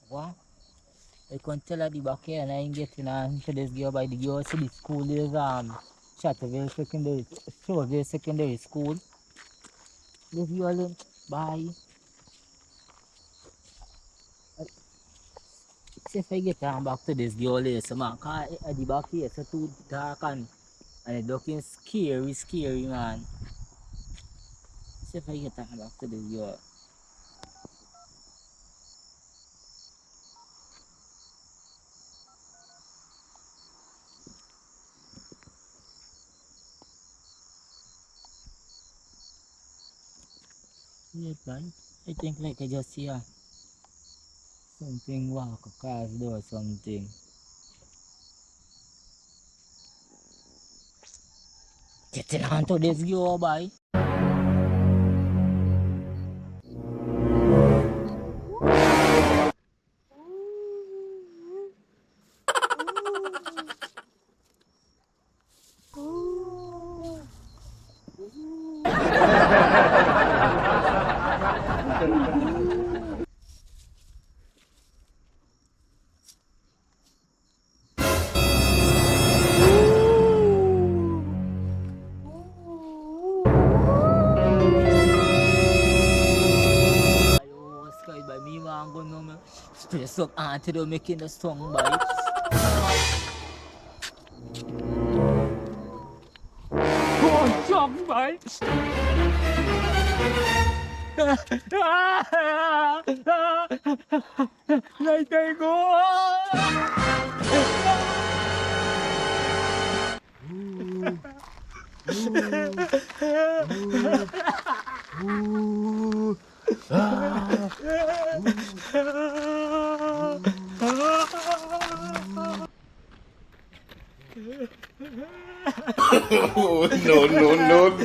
What? I can tell her the back here and I ain't getting on to this girl by the girl to the school is Chatterville Secondary, Shoreville Secondary School. This girl in, bye. See if I get on back to this girl here, so man, cause at the back here so too dark and it looking scary man. See if I get on back to this girl. Wait man, I think like I just see something walk across door or something. Getting onto this girl boy. Sky by me man go no me stress up antidote making the song boy. Oh, shock boy. Like I Oh, no, no, no,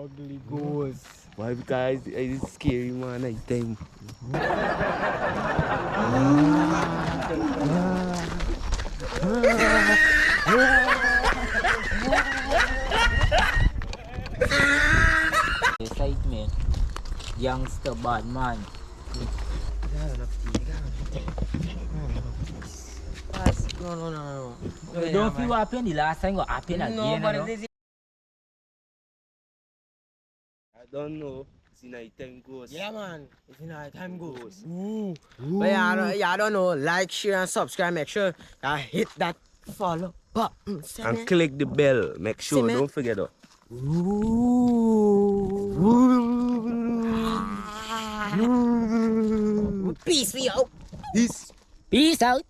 ugly ghost. Why? Because it's scary man night time. Excitement. Youngster bad man. No. Don't feel what happened the last time, what happened again. No, but you know? this is... I don't know. It's night time ghost. Yeah, man. It's night time goes. But yeah, I don't know. Like, share, and subscribe. Make sure you hit that follow button. And click the bell. Make sure. See me? Don't forget that. Peace, we out. Peace. Peace out.